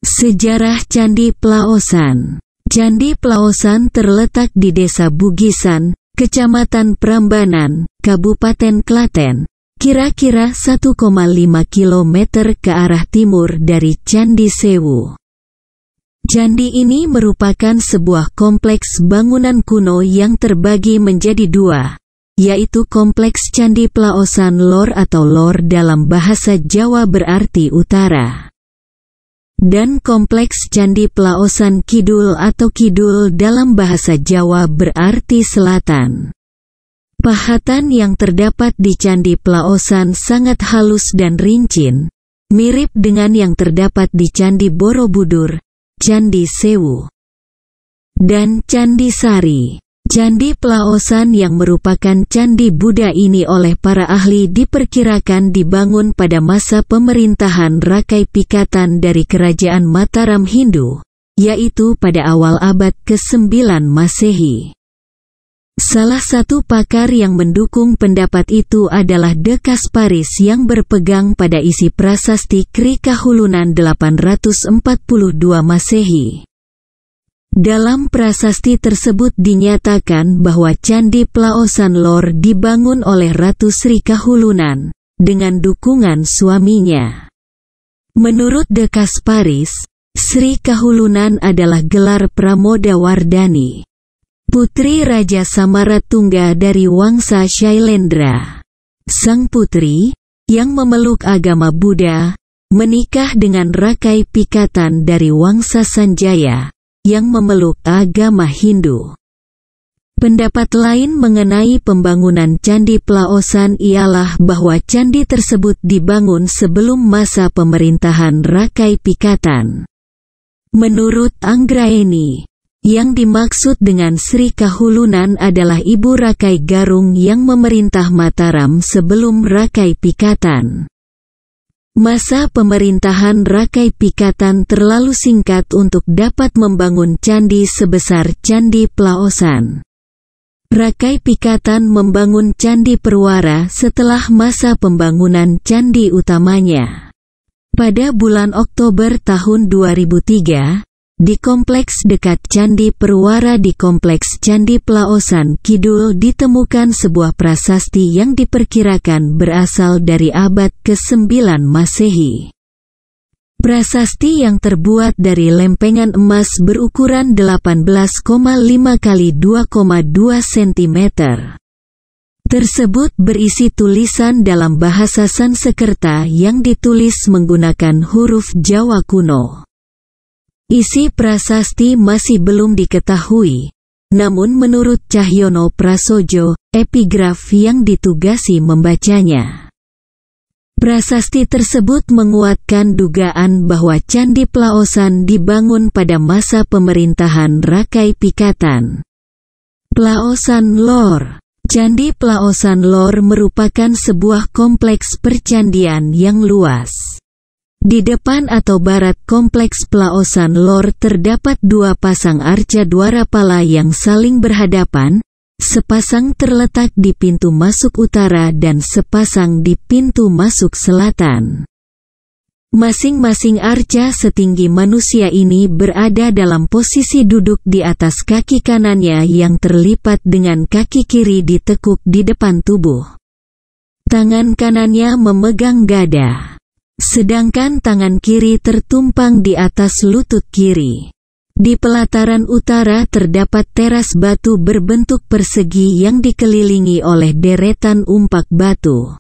Sejarah Candi Plaosan. Candi Plaosan terletak di Desa Bugisan, Kecamatan Prambanan, Kabupaten Klaten, kira-kira 1,5 km ke arah timur dari Candi Sewu. Candi ini merupakan sebuah kompleks bangunan kuno yang terbagi menjadi dua, yaitu Kompleks Candi Plaosan Lor atau Lor dalam bahasa Jawa berarti utara, dan Kompleks Candi Plaosan Kidul atau Kidul dalam bahasa Jawa berarti selatan. Pahatan yang terdapat di Candi Plaosan sangat halus dan rincin, mirip dengan yang terdapat di Candi Borobudur, Candi Sewu, dan Candi Sari. Candi Plaosan yang merupakan candi Buddha ini oleh para ahli diperkirakan dibangun pada masa pemerintahan Rakai Pikatan dari Kerajaan Mataram Hindu, yaitu pada awal abad ke-9 Masehi. Salah satu pakar yang mendukung pendapat itu adalah De Kasparis yang berpegang pada isi prasasti Kri Kahulunan 842 Masehi. Dalam prasasti tersebut dinyatakan bahwa Candi Plaosan Lor dibangun oleh Ratu Sri Kahulunan dengan dukungan suaminya. Menurut De Kasparis, Sri Kahulunan adalah gelar Pramodawardhani, putri Raja Samaratungga dari Wangsa Shailendra. Sang putri, yang memeluk agama Buddha, menikah dengan Rakai Pikatan dari Wangsa Sanjaya, yang memeluk agama Hindu. Pendapat lain mengenai pembangunan Candi Plaosan ialah bahwa candi tersebut dibangun sebelum masa pemerintahan Rakai Pikatan. Menurut Anggraeni, yang dimaksud dengan Sri Kahulunan adalah Ibu Rakai Garung yang memerintah Mataram sebelum Rakai Pikatan. Masa pemerintahan Rakai Pikatan terlalu singkat untuk dapat membangun candi sebesar Candi Plaosan. Rakai Pikatan membangun Candi Perwara setelah masa pembangunan candi utamanya. Pada bulan Oktober tahun 2003, di kompleks dekat Candi Perwara di Kompleks Candi Plaosan Kidul ditemukan sebuah prasasti yang diperkirakan berasal dari abad ke-9 Masehi. Prasasti yang terbuat dari lempengan emas berukuran 18,5 x 2,2 cm. Tersebut berisi tulisan dalam bahasa Sanskerta yang ditulis menggunakan huruf Jawa kuno. Isi prasasti masih belum diketahui, namun menurut Cahyono Prasojo, epigraf yang ditugasi membacanya, prasasti tersebut menguatkan dugaan bahwa Candi Plaosan dibangun pada masa pemerintahan Rakai Pikatan. Plaosan Lor. Candi Plaosan Lor merupakan sebuah kompleks percandian yang luas. Di depan atau barat Kompleks Plaosan Lor terdapat dua pasang arca dwarapala yang saling berhadapan, sepasang terletak di pintu masuk utara dan sepasang di pintu masuk selatan. Masing-masing arca setinggi manusia ini berada dalam posisi duduk di atas kaki kanannya yang terlipat dengan kaki kiri ditekuk di depan tubuh. Tangan kanannya memegang gada, sedangkan tangan kiri tertumpang di atas lutut kiri. Di pelataran utara terdapat teras batu berbentuk persegi yang dikelilingi oleh deretan umpak batu.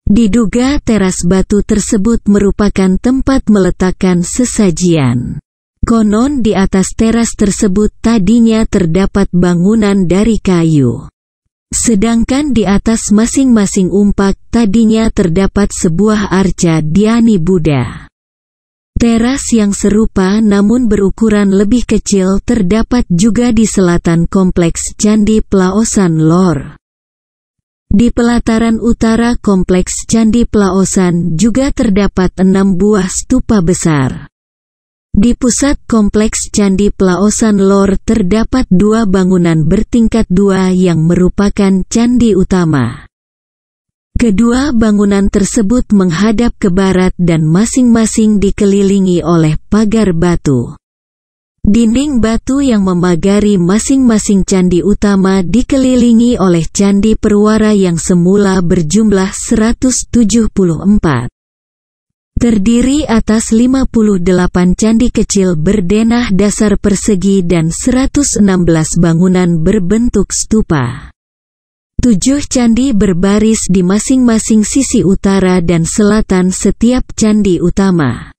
Diduga teras batu tersebut merupakan tempat meletakkan sesajian. Konon di atas teras tersebut tadinya terdapat bangunan dari kayu. Sedangkan di atas masing-masing umpak tadinya terdapat sebuah arca Dhyani Buddha. Teras yang serupa namun berukuran lebih kecil terdapat juga di selatan Kompleks Candi Plaosan Lor. Di pelataran utara Kompleks Candi Plaosan juga terdapat 6 buah stupa besar. Di pusat Kompleks Candi Plaosan Lor terdapat 2 bangunan bertingkat 2 yang merupakan candi utama. Kedua bangunan tersebut menghadap ke barat dan masing-masing dikelilingi oleh pagar batu. Dinding batu yang memagari masing-masing candi utama dikelilingi oleh candi perwara yang semula berjumlah 174. Terdiri atas 58 candi kecil berdenah dasar persegi dan 116 bangunan berbentuk stupa. 7 candi berbaris di masing-masing sisi utara dan selatan setiap candi utama.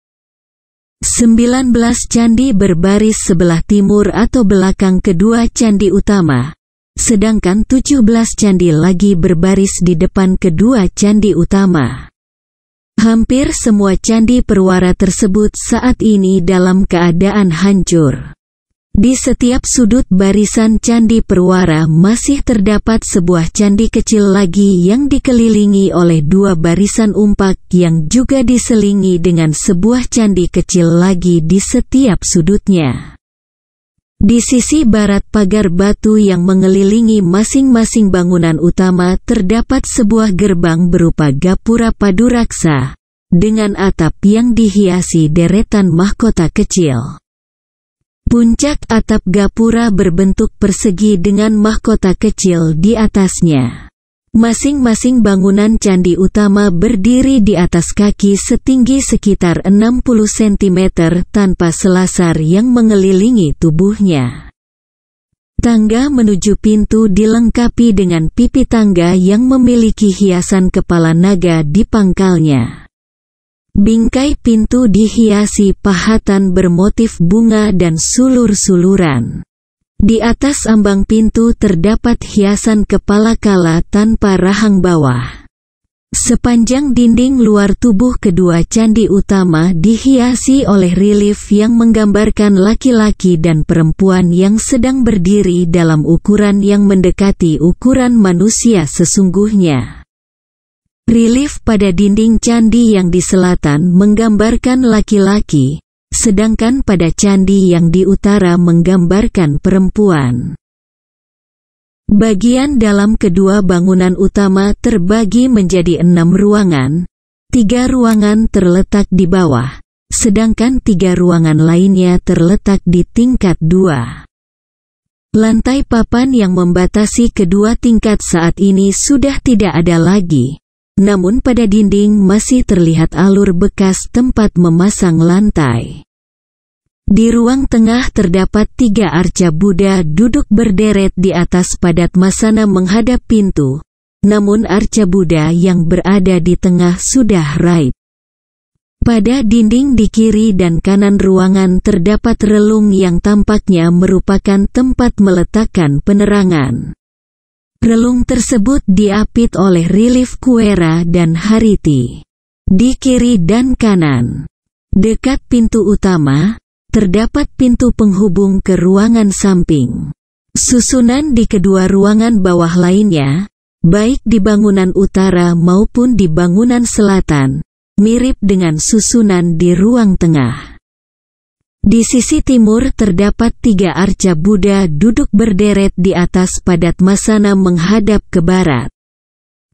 19 candi berbaris sebelah timur atau belakang kedua candi utama, sedangkan 17 candi lagi berbaris di depan kedua candi utama. Hampir semua candi perwara tersebut saat ini dalam keadaan hancur. Di setiap sudut barisan candi perwara masih terdapat sebuah candi kecil lagi yang dikelilingi oleh 2 barisan umpak yang juga diselingi dengan sebuah candi kecil lagi di setiap sudutnya. Di sisi barat pagar batu yang mengelilingi masing-masing bangunan utama terdapat sebuah gerbang berupa gapura paduraksa, dengan atap yang dihiasi deretan mahkota kecil. Puncak atap gapura berbentuk persegi dengan mahkota kecil di atasnya. Masing-masing bangunan candi utama berdiri di atas kaki setinggi sekitar 60 cm tanpa selasar yang mengelilingi tubuhnya. Tangga menuju pintu dilengkapi dengan pipi tangga yang memiliki hiasan kepala naga di pangkalnya. Bingkai pintu dihiasi pahatan bermotif bunga dan sulur-suluran. Di atas ambang pintu terdapat hiasan kepala kala tanpa rahang bawah. Sepanjang dinding luar tubuh kedua candi utama dihiasi oleh relief yang menggambarkan laki-laki dan perempuan yang sedang berdiri dalam ukuran yang mendekati ukuran manusia sesungguhnya. Relief pada dinding candi yang di selatan menggambarkan laki-laki, sedangkan pada candi yang di utara menggambarkan perempuan. Bagian dalam kedua bangunan utama terbagi menjadi 6 ruangan, 3 ruangan terletak di bawah, sedangkan 3 ruangan lainnya terletak di tingkat 2. Lantai papan yang membatasi kedua tingkat saat ini sudah tidak ada lagi. Namun pada dinding masih terlihat alur bekas tempat memasang lantai. Di ruang tengah terdapat 3 arca Buddha duduk berderet di atas padat masana menghadap pintu, namun arca Buddha yang berada di tengah sudah raib. Pada dinding di kiri dan kanan ruangan terdapat relung yang tampaknya merupakan tempat meletakkan penerangan. Relung tersebut diapit oleh relief Kuera dan Hariti. Di kiri dan kanan, dekat pintu utama, terdapat pintu penghubung ke ruangan samping. Susunan di kedua ruangan bawah lainnya, baik di bangunan utara maupun di bangunan selatan, mirip dengan susunan di ruang tengah. Di sisi timur terdapat 3 arca Buddha duduk berderet di atas padat masana menghadap ke barat.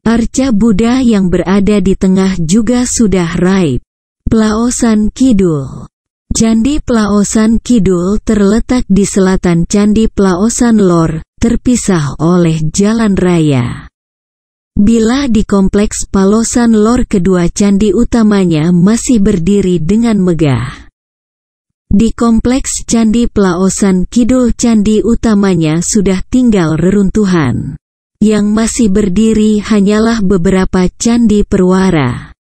Arca Buddha yang berada di tengah juga sudah raib. Plaosan Kidul. Candi Plaosan Kidul terletak di selatan Candi Plaosan Lor, terpisah oleh jalan raya. Bila di kompleks Plaosan Lor kedua candi utamanya masih berdiri dengan megah. Di kompleks Candi Plaosan Kidul candi utamanya sudah tinggal reruntuhan. Yang masih berdiri hanyalah beberapa candi perwara.